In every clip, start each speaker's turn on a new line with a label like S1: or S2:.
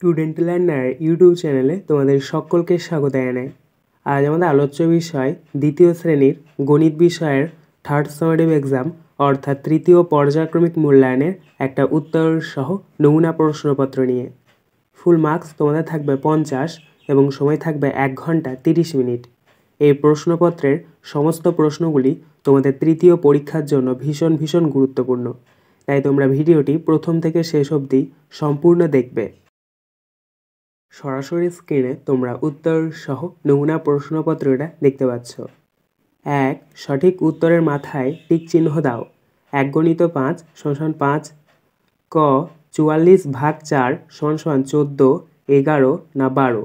S1: Student learner YouTube চ্যানেলে তোমাদের সকলকে স্বাগত জানাই। আজ আমাদের আলোচ্য বিষয় দ্বিতীয় শ্রেণীর গণিত বিষয়ের থার্ড সামেটিভ এক্সাম অর্থাৎ তৃতীয় পর্যায়ক্রমিক মূল্যায়নের একটা উত্তর সহ নমুনা প্রশ্নপত্র নিয়ে। ফুল মার্কস তোমাদের থাকবে 50 এবং সময় থাকবে 1 ঘন্টা 30 মিনিট। এই প্রশ্নপত্রের সমস্ত প্রশ্নগুলি তোমাদের তৃতীয় পরীক্ষার জন্য ভীষণ গুরুত্বপূর্ণ, তাই তোমরা ভিডিওটি প্রথম থেকে শেষ অবধি সম্পূর্ণ দেখবে। সরাসরি স্ক্রিনে তোমরা উত্তর সহ নমুনা প্রশ্নপত্রটা দেখতে পাচ্ছ। 1. সঠিক উত্তরের মাথায় টিক চিহ্ন দাও। 1 × 5 = 5। ক 44/4 = 14, 11 না 12।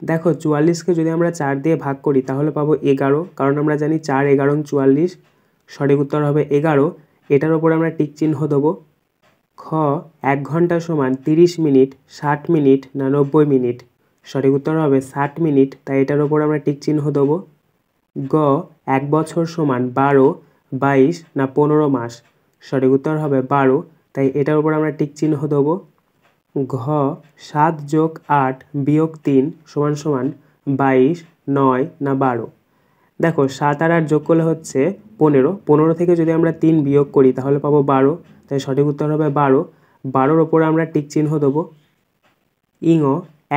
S1: দেখো 44কে যদি আমরা 4 দিয়ে ভাগ করি তাহলে পাবো 11, কারণ আমরা জানি 4, 11, 44। সঠিক উত্তর হবে 11। এটার ওপর আমরা টিক চিহ্ন দেবো। খ 1 ঘন্টা = 30 মিনিট, 60 মিনিট না 90 মিনিট। সঠিক উত্তর হবে 60 মিনিট, তাই এটার ওপর আমরা টিক চিহ্ন দেবো। গ 1 বছর = 12, 22 না 15 মাস। সঠিক উত্তর হবে 12, তাই এটার উপর আমরা টিক চিহ্ন দেবো। ঘ 7 + 8 - 3 = 22, 9 না 12। দেখো 7 আর 8 যোগ করলে হচ্ছে 15। 15 থেকে যদি আমরা 3 বিয়োগ করি তাহলে পাবো 12, তাই সঠিক উত্তর হবে 12। 12-র ওপর আমরা টিক চিহ্ন দেবো। ইঙ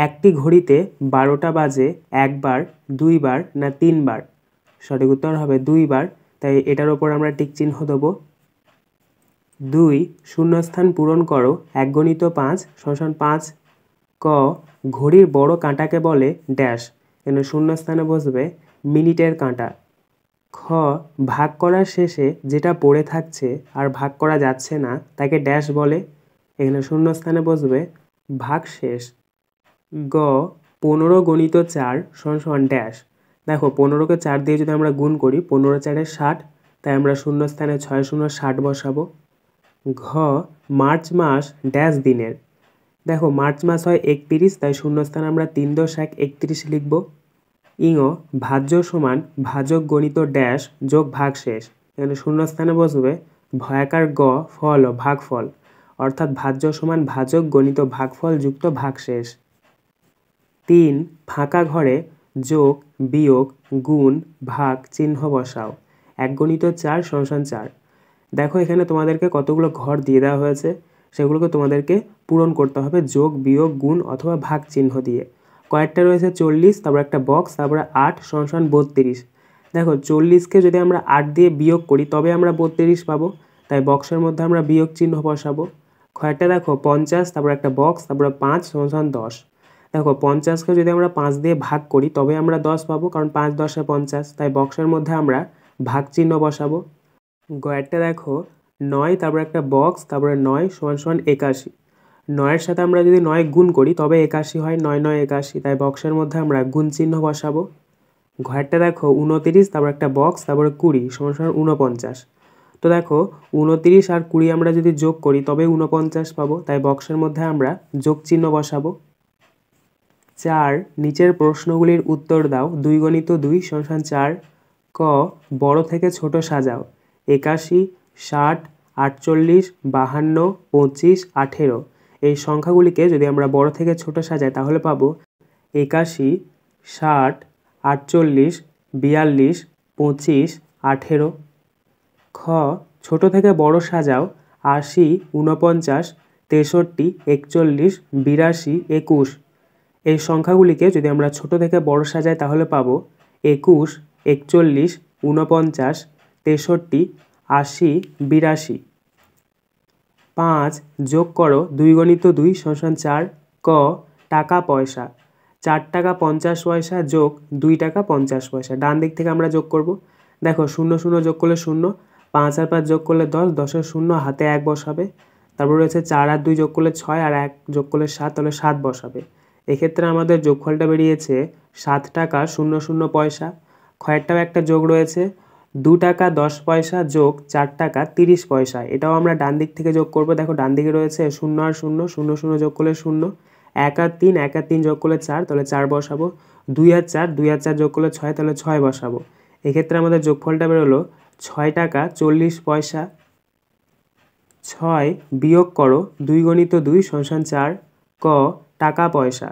S1: একটি ঘড়িতে 12টা বাজে 1 বার, 2 বার না 3 বার। সঠিক উত্তর হবে 2 বার, তাই এটার ওপর আমরা টিক চিহ্ন দেবো। 2 শূন্যস্থান পূরণ করো। 1 × 5 = 5। ক ঘড়ির বড় কাঁটাকে বলে ড্যাশ। এখানে শূন্যস্থানে বসবে মিনিটের কাঁটা। খ ভাগ করার শেষে যেটা পড়ে থাকছে আর ভাগ করা যাচ্ছে না তাকে ড্যাশ বলে। এখানে শূন্যস্থানে বসবে ভাগশেষ। গ 15 × 4 = ড্যাশ। দেখো 15কে 4 দিয়ে যদি আমরা গুণ করি 15 × 4 = 60, তাই আমরা শূন্যস্থানে 6 × 0 = 60 বসাবো। ঘ মার্চ মাস ড্যাশ দিনের। দেখো মার্চ মাস হয় 31, তাই শূন্যস্থানে আমরা 3 × 10 = 31 লিখব। ইঙ ভাজ্য = ভাজক গণিত ড্যাশ যোগ ভাগশেষ। এখানে শূন্যস্থানে বসবে ভয়াকার গ ফল ও ভাগফল, অর্থাৎ ভাজ্য = ভাজক গণিত ভাগফল যুক্ত ভাগশেষ। 3 ফাঁকা ঘরে যোগ, বিয়োগ, গুণ, ভাগ চিহ্ন বসাও। 1 × 4 = 4। দেখো এখানে তোমাদেরকে কতগুলো ঘর দিয়ে দেওয়া হয়েছে, সেগুলোকে তোমাদেরকে পূরণ করতে হবে যোগ, বিয়োগ, গুণ অথবা ভাগ চিহ্ন দিয়ে। কয়েকটা রয়েছে 40, তারপর একটা বক্স, তারপরে 8 = 32। দেখো 40কে যদি আমরা 8 দিয়ে বিয়োগ করি তবে আমরা 32 পাবো, তাই বক্সের মধ্যে আমরা বিয়োগ চিহ্ন বসাবো। কয়েকটা দেখো 50, তারপর একটা বক্স, তারপরে 5 = 10। দেখো 50কে যদি আমরা 5 দিয়ে ভাগ করি তবে আমরা 10 পাবো, কারণ 5 × 10 = 50, তাই বক্সের মধ্যে আমরা ভাগ চিহ্ন বসাবো। গয়েরটা দেখো 9, তারপর একটা বক্স, তারপরে 9 = 81। 9-এর সাথে আমরা যদি 9 গুণ করি তবে 81 হয়, 9 × 9 = 81, তাই বক্সের মধ্যে আমরা গুণ চিহ্ন বসাবো। ঘরটা দেখো 29, তারপর একটা বক্স, তারপরে 20 = 49। তো দেখো 29 আর 20 আমরা যদি যোগ করি তবে 49 পাবো, তাই বক্সের মধ্যে আমরা যোগ চিহ্ন বসাবো। 4 নিচের প্রশ্নগুলির উত্তর দাও। 2 × 2 = 4। ক বড় থেকে ছোট সাজাও। 81, 60, 48, 52, 25, 18। এই সংখ্যাগুলিকে যদি আমরা বড় থেকে ছোট সাজাই তাহলে পাবো 81, 60, 48, 42, 25, 18। খ ছোট থেকে বড় সাজাও। 80, 49, 63, 41, 82, 21। এই সংখ্যাগুলিকে যদি আমরা ছোট থেকে বড় সাজাই তাহলে পাবো 21, 41, 49, 63, 80, 82। 5 যোগ করো। 2 × 2 = 4। ক টাকা পয়সা। 4 টাকা 50 পয়সা যোগ 2 টাকা 50 পয়সা। ডান দিক থেকে আমরা যোগ করব। দেখো 0 0 যোগ করলে 0, 5 আর 5 যোগ করলে 10, 10-এর 0 হাতে 1 বসাবে। তারপর রয়েছে 4 আর 2 যোগ করলে 6 আর 1 যোগ করলে 7, তাহলে 7 বসাবে। এক্ষেত্রে আমাদের যোগফলটা বেরিয়েছে 7 টাকা 00 পয়সা। ক্ষয়েরটাও একটা যোগ রয়েছে 2 টাকা 10 পয়সা যোগ 4 টাকা 30 পয়সা। এটাও আমরা ডান দিক থেকে যোগ করব। দেখো ডান দিকে রয়েছে 0 আর 0, 0 0 যোগ করলে 0, 1 আর 3, 1 আর 3 যোগ করলে 4, তাহলে 4 বসাবো। 2 আর 4, 2 আর 4 যোগ করলে 6, তাহলে 6 বসাবো। এক্ষেত্রে আমাদের যোগফলটা বেরোলো 6 টাকা 40 পয়সা। 6 বিয়োগ করো। 2 × 2 = 4। ক টাকা পয়সা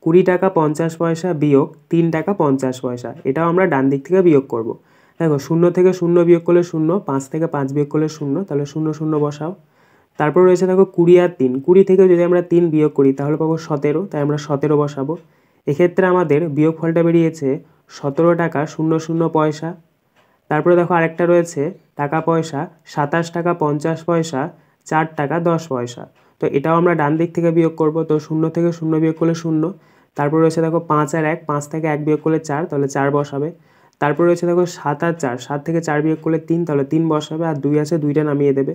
S1: 20 টাকা 50 পয়সা বিয়োগ 3 টাকা 50 পয়সা। এটাও আমরা ডান দিক থেকে বিয়োগ করব। দেখো 0 থেকে 0 বিয়োগ করলে 0, 5 থেকে 5 বিয়োগ করলে 0, তাহলে 0 0 বসাও। তারপর রয়েছে দেখো 20 আর 3, 20 থেকে যদি আমরা 3 বিয়োগ করি তাহলে পাবো 17, তাই আমরা 17 বসাবো। এক্ষেত্রে আমাদের বিয়োগফলটা বেরিয়েছে 17 টাকা 00 পয়সা। তারপরে দেখো আরেকটা রয়েছে টাকা পয়সা 27 টাকা 50 পয়সা 4 টাকা 10 পয়সা। তো এটাও আমরা ডান দিক থেকে বিয়োগ করব। তো 0 থেকে 0 বিয়োগ করলে 0। তারপর রয়েছে দেখো 5 আর 1, 5 থেকে 1 বিয়োগ করলে 4, তাহলে 4 বসাবে। তারপর রয়েছে দেখো 7 আর 4, 7 থেকে 4 বিয়োগ করলে 3, তাহলে 3 বসাবে। আর 2 আছে, 2টা নামিয়ে দেবে।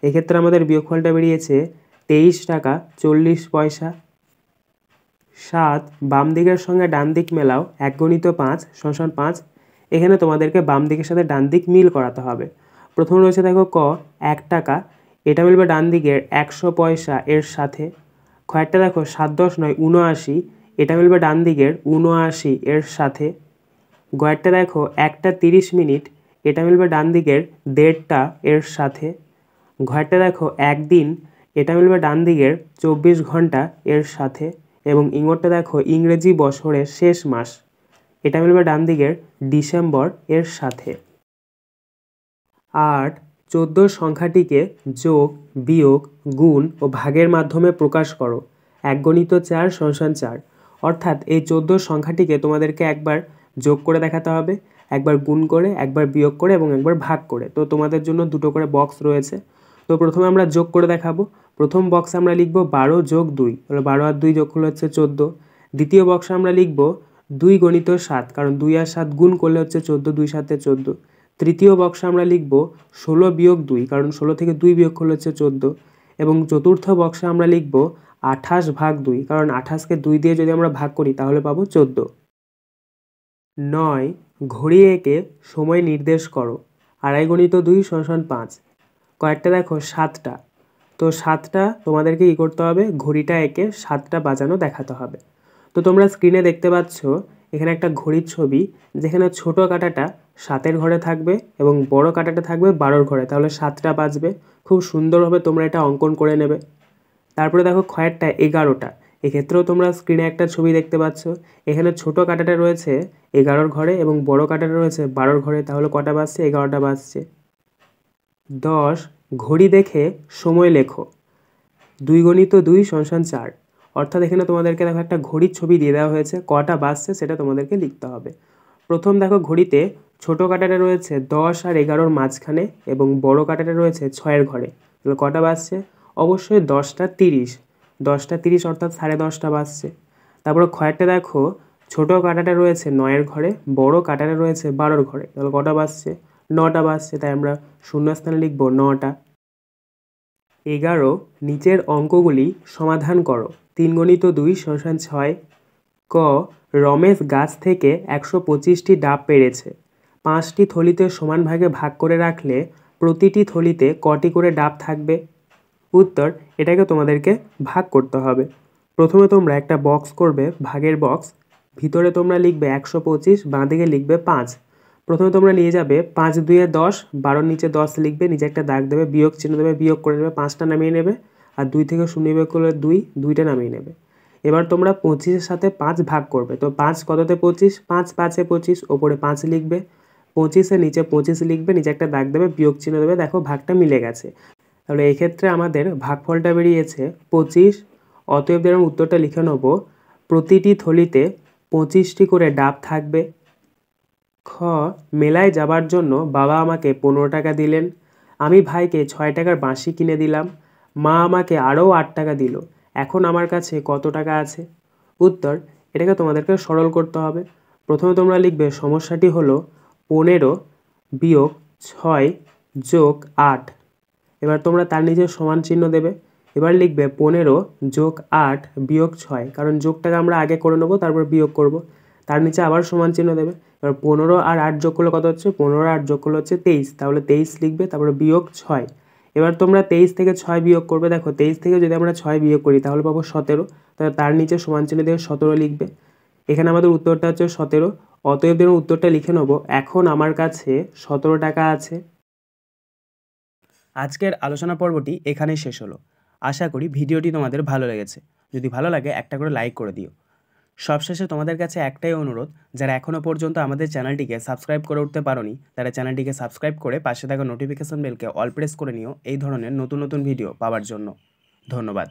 S1: এক্ষেত্রে আমাদের বিয়োগফলটা বেরিয়েছে 23 টাকা 40 পয়সা। 7 বাম দিকের সঙ্গে ডান দিক মেলাও 1 × 5 = 5। এখানে তোমাদেরকে বাম দিকের সাথে ডান দিক মিল করাতে হবে। প্রথম রয়েছে দেখো ক 1 টাকা, এটা মিলবে ডান দিকের 100 পয়সা এর সাথে। খয়েরটা দেখো 7 10 9 79, এটা মিলবে ডান দিকের 79 এর সাথে। গয়েরটা দেখো 1টা 30 মিনিট, এটা মিলবে ডান দিকের 1.5টা এর সাথে। ঘয়েরটা দেখো 1 দিন, এটা মিলবে ডান দিকের 24 ঘন্টা এর সাথে। এবং ইঙরটা দেখো ইংরেজি বছরের শেষ মাস, এটা মিলবে ডান দিকের ডিসেম্বর এর সাথে। 8 14 সংখ্যাটিকে যোগ বিয়োগ গুণ ও ভাগের মাধ্যমে প্রকাশ করো। 1 × 4 = 4। অর্থাৎ এই 14 সংখ্যাটিকে তোমাদেরকে একবার যোগ করে দেখাতে হবে, একবার গুণ করে, একবার বিয়োগ করে এবং একবার ভাগ করে। তো তোমাদের জন্য দুটো করে বক্স রয়েছে। তো প্রথমে আমরা যোগ করে দেখাবো। প্রথম বক্সে আমরা লিখব 12 + 2, তাহলে 12 আর 2 যোগ করলে হচ্ছে 14। দ্বিতীয় বক্সে আমরা লিখব 2 × 7, কারণ 2 আর 7 গুণ করলে হচ্ছে 14, 2 7 14। তৃতীয় বক্সে আমরা লিখব 16 - 2, কারণ 16 থেকে 2 বিয়োগ করলে হচ্ছে 14। এবং চতুর্থ বক্সে আমরা লিখব 28 / 2, কারণ 28কে 2 দিয়ে যদি আমরা ভাগ করি তাহলে পাবো 14। 9 ঘড়ি এঁকে সময় নির্দেশ করো। 2.5 × 2 = 5। কয়েকটা দেখো 7টা, তো 7টা তোমাদেরকে কী করতে হবে, ঘড়িটা এঁকে 7টা বাজানো দেখাতে হবে। তো তোমরা স্ক্রিনে দেখতে পাচ্ছ এখানে একটা ঘড়ির ছবি, যেখানে ছোট কাঁটাটা 7-এর ঘরে থাকবে এবং বড় কাঁটাটা থাকবে 12-র ঘরে, তাহলে 7টা বাজবে। খুব সুন্দরভাবে তোমরা এটা অঙ্কন করে নেবে। তারপরে দেখো খয়েরটা 11টা, এক্ষেত্রেও তোমরা স্ক্রিনে একটা ছবি দেখতে পাচ্ছ। এখানে ছোট কাঁটাটা রয়েছে 11-র ঘরে এবং বড় কাঁটাটা রয়েছে 12-র ঘরে, তাহলে কটা বাজছে, 11টা বাজছে। 10 ঘড়ি দেখে সময় লেখো। 2 × 2 = 4। অর্থাৎ এখানে তোমাদেরকে দেখো একটা ঘড়ির ছবি দিয়ে দেওয়া হয়েছে, কটা বাজছে সেটা তোমাদেরকে লিখতে হবে। প্রথম দেখো ঘড়িতে ছোট কাঁটাটা রয়েছে 10 আর 11-র মাঝখানে এবং বড় কাঁটাটা রয়েছে 6-এর ঘরে, তাহলে কটা বাজছে, অবশ্যই 10টা 30, 10টা 30 অর্থাৎ 10:30টা বাজছে। তারপরে খয়েরটা দেখো ছোট কাঁটাটা রয়েছে 9-এর ঘরে, বড় কাঁটাটা রয়েছে 12-র ঘরে, তাহলে কটা বাজছে, 9টা বাজছে, তাই আমরা শূন্যস্থানে লিখব 9টা। 11 নিচের অঙ্কগুলি সমাধান করো। 3 × 2 = 6। ক রমেশ গাছ থেকে 125টি ডাব পেড়েছে। 5টি থলিতে সমান ভাগে ভাগ করে রাখলে প্রতিটি থলিতে কটি করে ডাব থাকবে? উত্তর, এটাকে তোমাদেরকে ভাগ করতে হবে। প্রথমে তোমরা একটা বক্স করবে, ভাগের বক্স। ভিতরে তোমরা লিখবে 125, বাঁ দিকে লিখবে 5। প্রথমে তোমরা নিয়ে যাবে 5 × 2 = 10, 12-র নিচে 10 লিখবে, নিচে একটা দাগ দেবে, বিয়োগ চিহ্ন দেবে, বিয়োগ করে নেবে, 5টা নামিয়ে নেবে। আর 2 থেকে 0 বিয়োগ করলে 2, 2টা নামিয়ে নেবে। এবার তোমরা 25-এর সাথে 5 ভাগ করবে। তো 5 কততে 25, 5 5-এ 25, ওপরে 5 লিখবে, 25-এর নিচে 25 লিখবে, নিচে একটা দাগ দেবে, বিয়োগ চিহ্ন দেবে, দেখো ভাগটা মিলে গেছে। তাহলে এক্ষেত্রে আমাদের ভাগফলটা বেরিয়েছে 25। অতএব এর উত্তরটা লিখে নেব, প্রতিটি থলিতে 25টি করে ডাব থাকবে। খ মেলায় যাবার জন্য বাবা আমাকে 15 টাকা দিলেন। আমি ভাইকে 6 টাকার বাঁশি কিনে দিলাম। মা আমাকে আরও 8 টাকা দিল। এখন আমার কাছে কত টাকা আছে? উত্তর, এটাকে তোমাদেরকে সরল করতে হবে। প্রথমে তোমরা লিখবে সমস্যাটি হলো 15 - 6 + 8। এবার তোমরা তার নিচে সমান চিহ্ন দেবে। এবার লিখবে 15 + 8 - 6, কারণ যোগটাকে আমরা আগে করে নেবো, তারপর বিয়োগ করব। তার নিচে আবার সমান চিহ্ন দেবে। এবার 15 আর 8 যোগ করলে কত হচ্ছে, 15 আর 8 যোগ করলে হচ্ছে 23, তাহলে 23 লিখবে, তারপরে বিয়োগ 6। এবার তোমরা 23 থেকে 6 বিয়োগ করবে। দেখো 23 থেকে যদি আমরা 6 বিয়োগ করি তাহলে পাবো 17, তাহলে তার নিচে সমান চিহ্ন দিয়ে 17 লিখবে। এখানে আমাদের উত্তরটা হচ্ছে 17। অতএব এর উত্তরটা লিখে নেব, এখন আমার কাছে 17 টাকা আছে। আজকের আলোচনা পর্বটি এখানেই শেষ হলো। আশা করি ভিডিওটি তোমাদের ভালো লেগেছে। যদি ভালো লাগে একটা করে লাইক করে দিও। সবশেষে তোমাদের কাছে একটাই অনুরোধ, যারা এখনও পর্যন্ত আমাদের চ্যানেলটিকে সাবস্ক্রাইব করে উঠতে পারোনি তারা চ্যানেলটিকে সাবস্ক্রাইব করে পাশে থাকা নোটিফিকেশন বেলকে অল প্রেস করে নিও এই ধরনের নতুন নতুন ভিডিও পাওয়ার জন্য। ধন্যবাদ।